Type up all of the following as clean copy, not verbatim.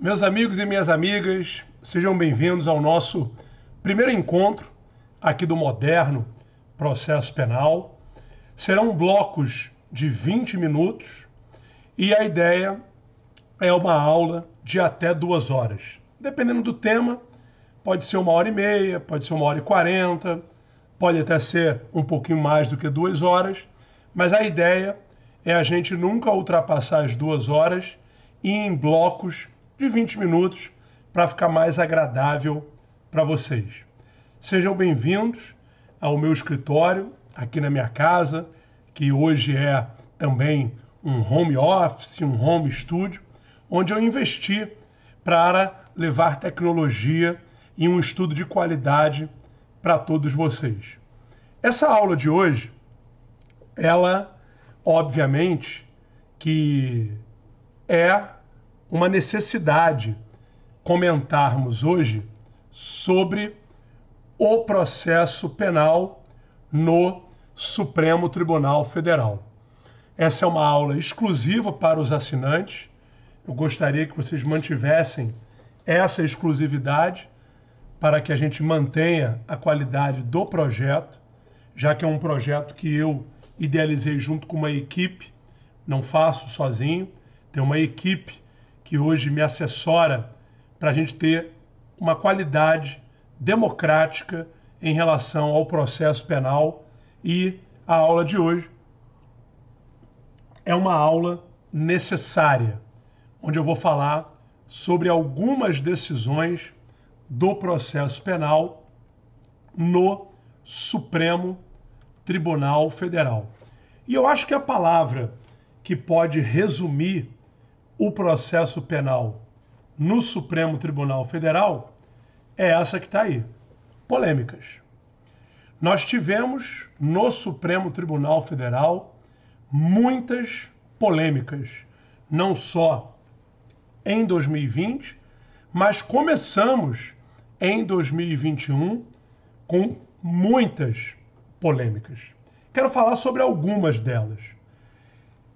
Meus amigos e minhas amigas, sejam bem-vindos ao nosso primeiro encontro aqui do Moderno Processo Penal. Serão blocos de 20 minutos e a ideia é uma aula de até 2 horas. Dependendo do tema, pode ser 1h30, pode ser 1h40, pode até ser um pouquinho mais do que 2 horas, mas a ideia é a gente nunca ultrapassar as 2 horas e em blocos de 20 minutos para ficar mais agradável para vocês. Sejam bem-vindos ao meu escritório, aqui na minha casa, que hoje é também um home office, um home studio, onde eu investi para levar tecnologia e um estudo de qualidade para todos vocês. Essa aula de hoje, ela, obviamente, que é uma necessidade comentarmos hoje sobre o processo penal no Supremo Tribunal Federal. Essa é uma aula exclusiva para os assinantes. Eu gostaria que vocês mantivessem essa exclusividade para que a gente mantenha a qualidade do projeto, já que é um projeto que eu idealizei junto com uma equipe, não faço sozinho, tem uma equipe que hoje me assessora para a gente ter uma qualidade democrática em relação ao processo penal, e a aula de hoje é uma aula necessária, onde eu vou falar sobre algumas decisões do processo penal no Supremo Tribunal Federal. E eu acho que a palavra que pode resumir o processo penal no Supremo Tribunal Federal é essa que está aí: polêmicas. Nós tivemos no Supremo Tribunal Federal muitas polêmicas, não só em 2020, mas começamos em 2021 com muitas polêmicas. Quero falar sobre algumas delas.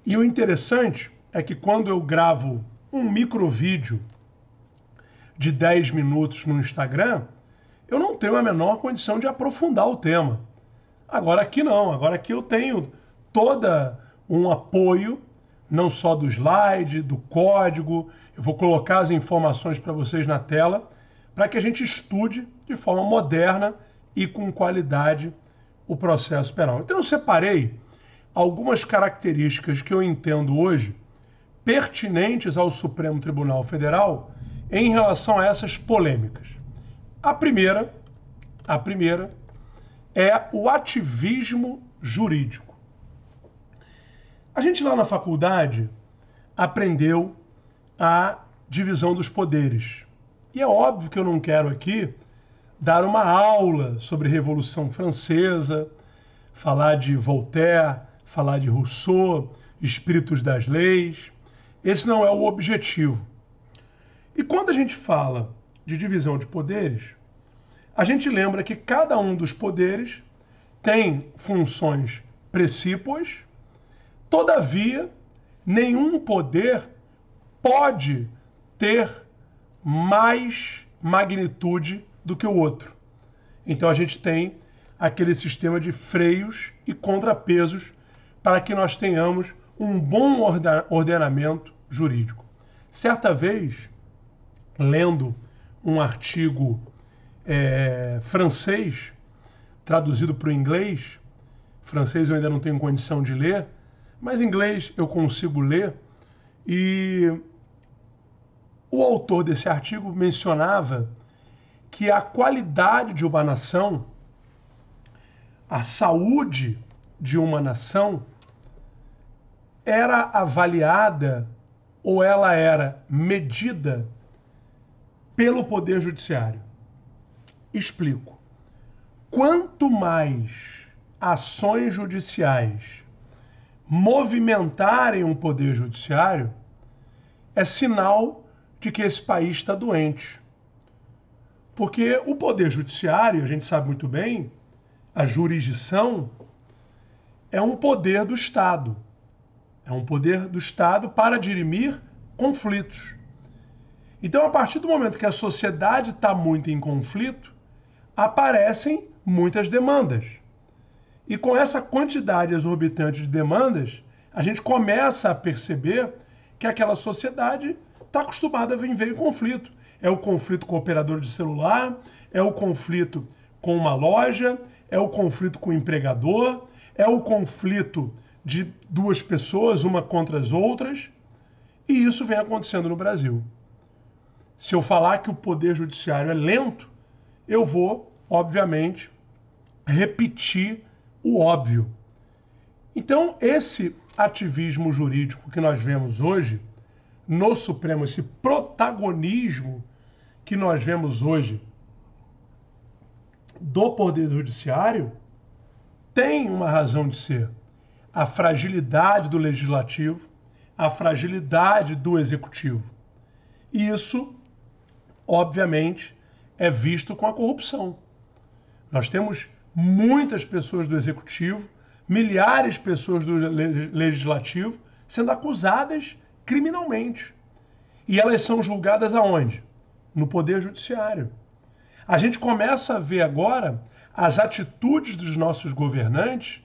E o interessante é que quando eu gravo um microvídeo de 10 minutos no Instagram, eu não tenho a menor condição de aprofundar o tema. Agora aqui não, agora aqui eu tenho toda um apoio, não só do slide, do código, eu vou colocar as informações para vocês na tela, para que a gente estude de forma moderna e com qualidade o processo penal. Então eu separei algumas características que eu entendo hoje pertinentes ao Supremo Tribunal Federal em relação a essas polêmicas. A primeira é o ativismo jurídico. A gente lá na faculdade aprendeu a divisão dos poderes. E é óbvio que eu não quero aqui dar uma aula sobre Revolução Francesa, falar de Voltaire, falar de Rousseau, espíritos das leis. Esse não é o objetivo. E quando a gente fala de divisão de poderes, a gente lembra que cada um dos poderes tem funções precípuas, todavia, nenhum poder pode ter mais magnitude do que o outro. Então a gente tem aquele sistema de freios e contrapesos para que nós tenhamos um bom ordenamento jurídico. Certa vez, lendo um artigo francês, traduzido para o inglês, francês eu ainda não tenho condição de ler, mas inglês eu consigo ler, e o autor desse artigo mencionava que a qualidade de uma nação, a saúde de uma nação, era avaliada ou ela era medida pelo Poder Judiciário. Explico. Quanto mais ações judiciais movimentarem o Poder Judiciário, é sinal de que esse país está doente. Porque o Poder Judiciário, a gente sabe muito bem, a jurisdição é um poder do Estado. É um poder do Estado para dirimir conflitos. Então, a partir do momento que a sociedade está muito em conflito, aparecem muitas demandas. E com essa quantidade exorbitante de demandas, a gente começa a perceber que aquela sociedade está acostumada a viver em conflito. É o conflito com o operador de celular, é o conflito com uma loja, é o conflito com o empregador, é o conflito de duas pessoas, uma contra as outras. E isso vem acontecendo no Brasil. Se eu falar que o poder judiciário é lento, eu vou, obviamente, repetir o óbvio. Então, esse ativismo jurídico que nós vemos hoje no Supremo, esse protagonismo que nós vemos hoje do Poder Judiciário, tem uma razão de ser. A fragilidade do Legislativo, a fragilidade do Executivo. E isso, obviamente, é visto com a corrupção. Nós temos muitas pessoas do Executivo, milhares de pessoas do Legislativo sendo acusadas criminalmente. E elas são julgadas aonde? No Poder Judiciário. A gente começa a ver agora as atitudes dos nossos governantes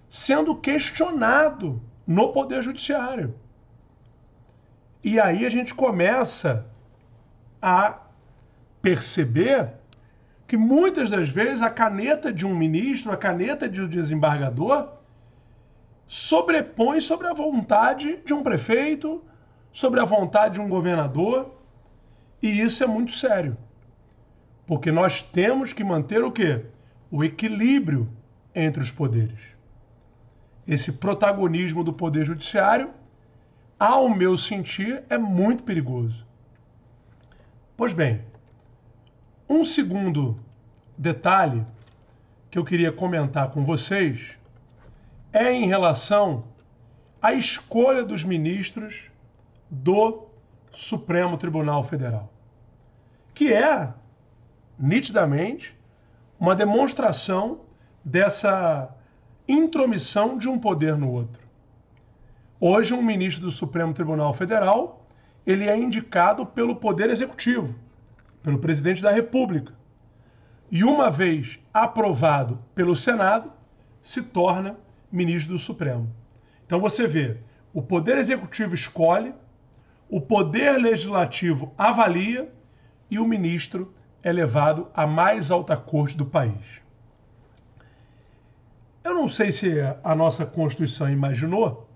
sendo questionado no Poder Judiciário. E aí a gente começa a perceber que muitas das vezes a caneta de um ministro, a caneta de um desembargador, sobrepõe sobre a vontade de um prefeito, sobre a vontade de um governador, e isso é muito sério. Porque nós temos que manter o quê? O equilíbrio entre os poderes. Esse protagonismo do Poder Judiciário, ao meu sentir, é muito perigoso. Pois bem, um segundo detalhe que eu queria comentar com vocês é em relação à escolha dos ministros do Supremo Tribunal Federal, que é, nitidamente, uma demonstração dessa intromissão de um poder no outro. Hoje, um ministro do Supremo Tribunal Federal, ele é indicado pelo Poder Executivo, pelo Presidente da República. E uma vez aprovado pelo Senado, se torna ministro do Supremo. Então você vê, o Poder Executivo escolhe, o Poder Legislativo avalia e o ministro é levado à mais alta corte do país. Eu não sei se a nossa Constituição imaginou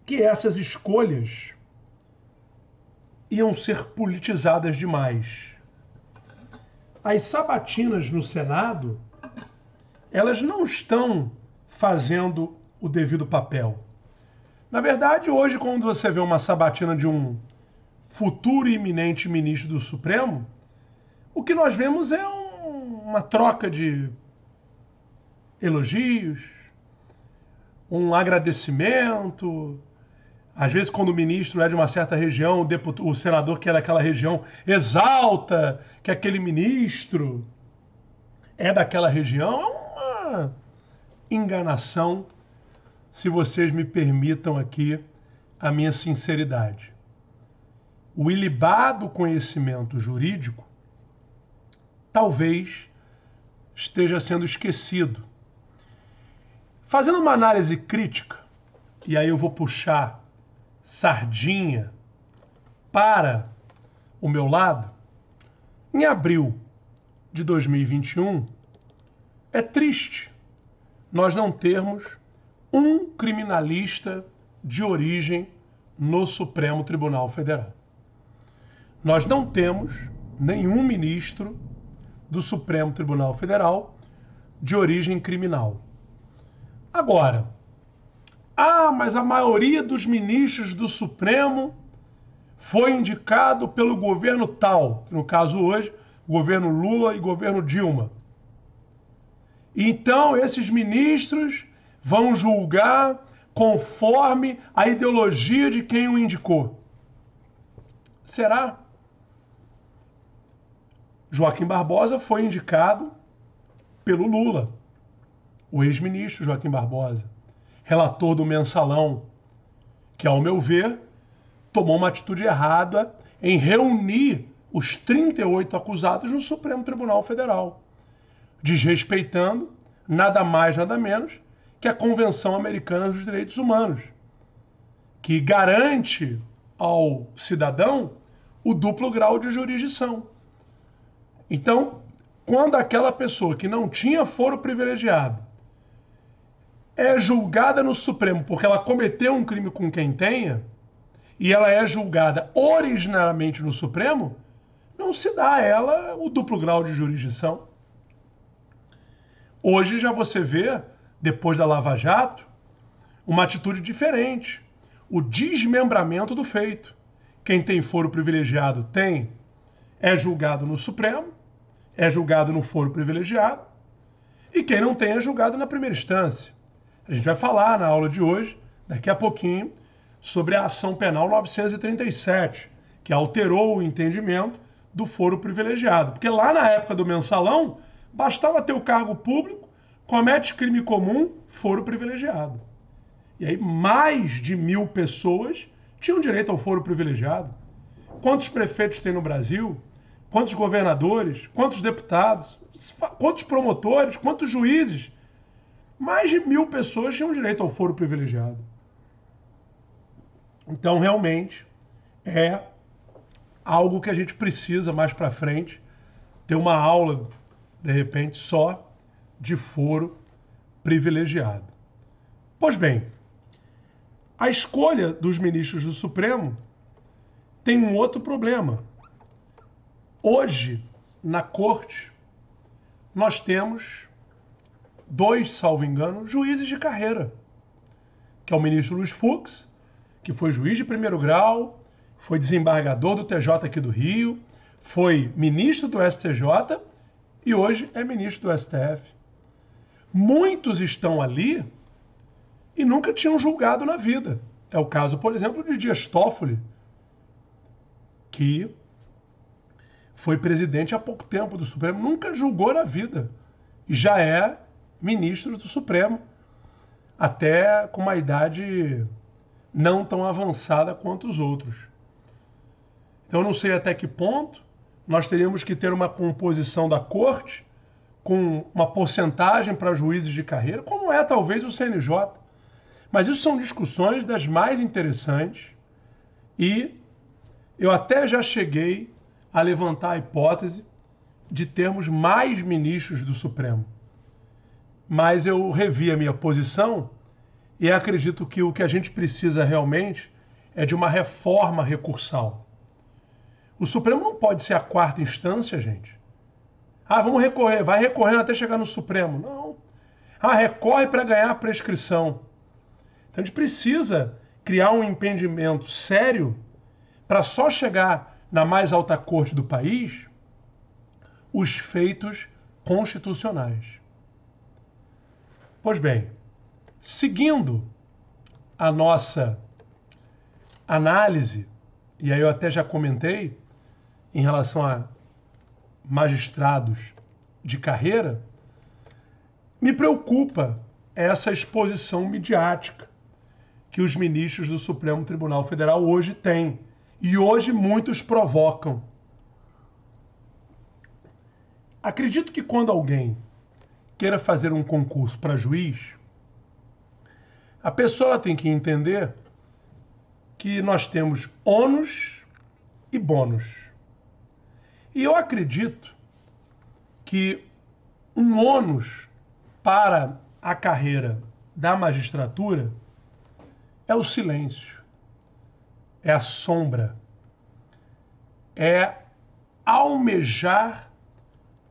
que essas escolhas iam ser politizadas demais. As sabatinas no Senado, elas não estão fazendo o devido papel. Na verdade, hoje, quando você vê uma sabatina de um futuro e iminente ministro do Supremo, o que nós vemos é uma troca de elogios, um agradecimento. Às vezes, quando o ministro é de uma certa região, o senador que é daquela região exalta que aquele ministro é daquela região. É uma enganação, se vocês me permitam aqui a minha sinceridade. O ilibado conhecimento jurídico talvez esteja sendo esquecido. Fazendo uma análise crítica, e aí eu vou puxar sardinha para o meu lado, em abril de 2021, é triste nós não termos um criminalista de origem no Supremo Tribunal Federal. Nós não temos nenhum ministro do Supremo Tribunal Federal de origem criminal. Agora, mas a maioria dos ministros do Supremo foi indicado pelo governo tal, no caso hoje, governo Lula e governo Dilma. Então, esses ministros vão julgar conforme a ideologia de quem o indicou. Será? Joaquim Barbosa foi indicado pelo Lula, o ex-ministro Joaquim Barbosa, relator do Mensalão, que, ao meu ver, tomou uma atitude errada em reunir os 38 acusados no Supremo Tribunal Federal, desrespeitando nada mais, nada menos que a Convenção Americana dos Direitos Humanos, que garante ao cidadão o duplo grau de jurisdição. Então, quando aquela pessoa que não tinha foro privilegiado é julgada no Supremo porque ela cometeu um crime com quem tenha, e ela é julgada originariamente no Supremo, não se dá a ela o duplo grau de jurisdição. Hoje já você vê, depois da Lava Jato, uma atitude diferente. O desmembramento do feito. Quem tem foro privilegiado é julgado no Supremo, é julgado no foro privilegiado, e quem não tem é julgado na primeira instância. A gente vai falar na aula de hoje, daqui a pouquinho, sobre a ação penal 937, que alterou o entendimento do foro privilegiado. Porque lá na época do mensalão, bastava ter o cargo público, comete crime comum, foro privilegiado. E aí mais de 1.000 pessoas tinham direito ao foro privilegiado. Quantos prefeitos tem no Brasil? Quantos governadores? Quantos deputados? Quantos promotores? Quantos juízes? Mais de 1.000 pessoas tinham direito ao foro privilegiado. Então, realmente, é algo que a gente precisa mais para frente ter uma aula, de repente, só de foro privilegiado. Pois bem, a escolha dos ministros do Supremo tem um outro problema. Hoje, na Corte, nós temos 2, salvo engano, juízes de carreira, que é o ministro Luiz Fux, que foi juiz de primeiro grau, foi desembargador do TJ aqui do Rio, foi ministro do STJ e hoje é ministro do STF. Muitos estão ali e nunca tinham julgado na vida. É o caso, por exemplo, de Dias Toffoli, que foi presidente há pouco tempo do Supremo, nunca julgou na vida e já é ministro do Supremo, até com uma idade não tão avançada quanto os outros. Então eu não sei até que ponto nós teríamos que ter uma composição da Corte com uma porcentagem para juízes de carreira, como é talvez o CNJ. Mas isso são discussões das mais interessantes e eu até já cheguei a levantar a hipótese de termos mais ministros do Supremo. Mas eu revi a minha posição e acredito que o que a gente precisa realmente é de uma reforma recursal. O Supremo não pode ser a 4ª instância, gente. Vamos recorrer, vai recorrendo até chegar no Supremo. Não. Recorre para ganhar a prescrição. Então a gente precisa criar um impedimento sério para só chegar na mais alta corte do país os feitos constitucionais. Pois bem, seguindo a nossa análise, e aí eu até já comentei em relação a magistrados de carreira, me preocupa essa exposição midiática que os ministros do Supremo Tribunal Federal hoje têm. E hoje muitos provocam. Acredito que quando alguém queira fazer um concurso para juiz, a pessoa tem que entender que nós temos ônus e bônus. E eu acredito que um ônus para a carreira da magistratura é o silêncio, é a sombra, é almejar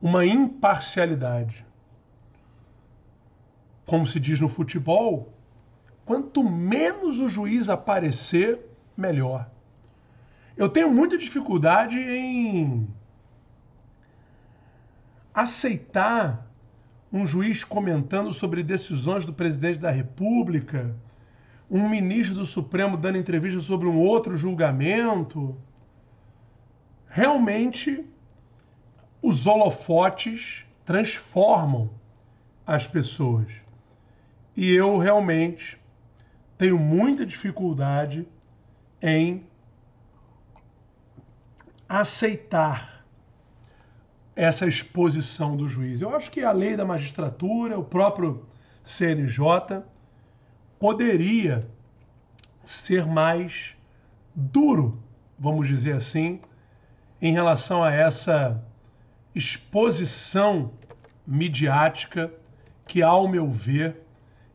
uma imparcialidade. Como se diz no futebol, quanto menos o juiz aparecer, melhor. Eu tenho muita dificuldade em aceitar um juiz comentando sobre decisões do presidente da República, um ministro do Supremo dando entrevista sobre um outro julgamento. Realmente, os holofotes transformam as pessoas. E eu realmente tenho muita dificuldade em aceitar essa exposição do juiz. Eu acho que a lei da magistratura, o próprio CNJ, poderia ser mais duro, vamos dizer assim, em relação a essa exposição midiática que, ao meu ver,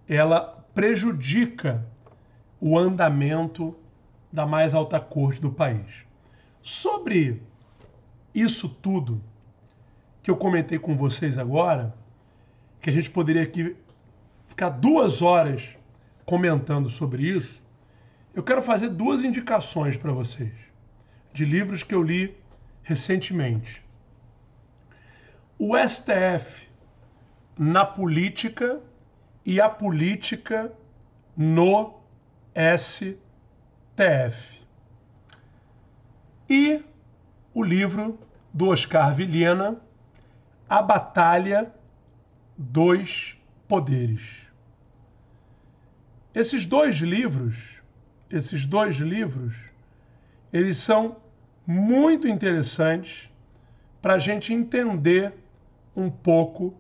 ela prejudica o andamento da mais alta corte do país. Sobre isso tudo que eu comentei com vocês agora, que a gente poderia aqui ficar 2 horas comentando sobre isso, eu quero fazer 2 indicações para vocês, de livros que eu li recentemente. O STF na política e a política no STF. E o livro do Oscar Vilhena, A Batalha dos Poderes. Esses dois livros, eles são muito interessantes para a gente entender um pouco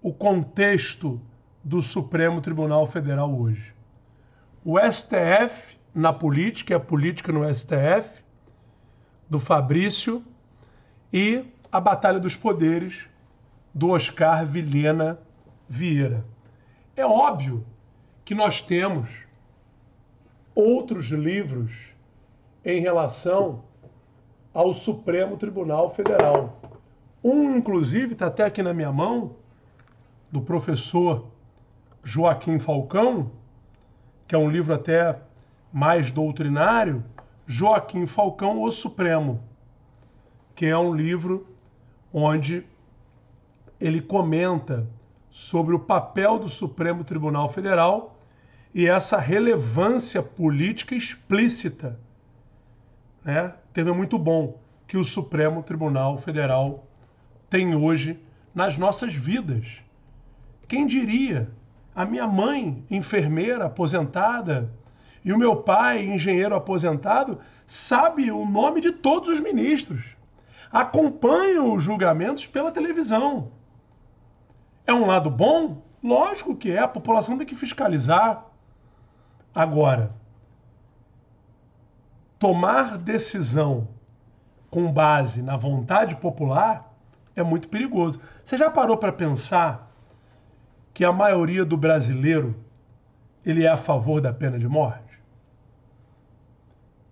o contexto do Supremo Tribunal Federal hoje. O STF na política, e a política no STF, do Fabrício, e A Batalha dos Poderes, do Oscar Vilhena Vieira. É óbvio que nós temos outros livros em relação ao Supremo Tribunal Federal. Um, inclusive, está até aqui na minha mão, do professor Joaquim Falcão, que é um livro até mais doutrinário, Joaquim Falcão, O Supremo, que é um livro onde ele comenta sobre o papel do Supremo Tribunal Federal e essa relevância política explícita, né? Termo muito bom que o Supremo Tribunal Federal tem hoje nas nossas vidas. Quem diria? A minha mãe, enfermeira aposentada, e o meu pai, engenheiro aposentado, sabe o nome de todos os ministros. Acompanham os julgamentos pela televisão. É um lado bom? Lógico que é, a população tem que fiscalizar. Agora, tomar decisão com base na vontade popular é muito perigoso. Você já parou para pensar que a maioria do brasileiro ele é a favor da pena de morte?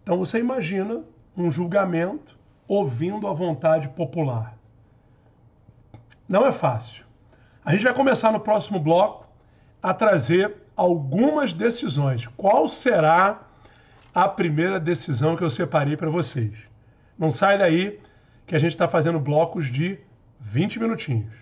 Então você imagina um julgamento ouvindo a vontade popular. Não é fácil. A gente vai começar no próximo bloco a trazer algumas decisões. Qual será a primeira decisão que eu separei para vocês? Não sai daí que a gente está fazendo blocos de 20 minutinhos.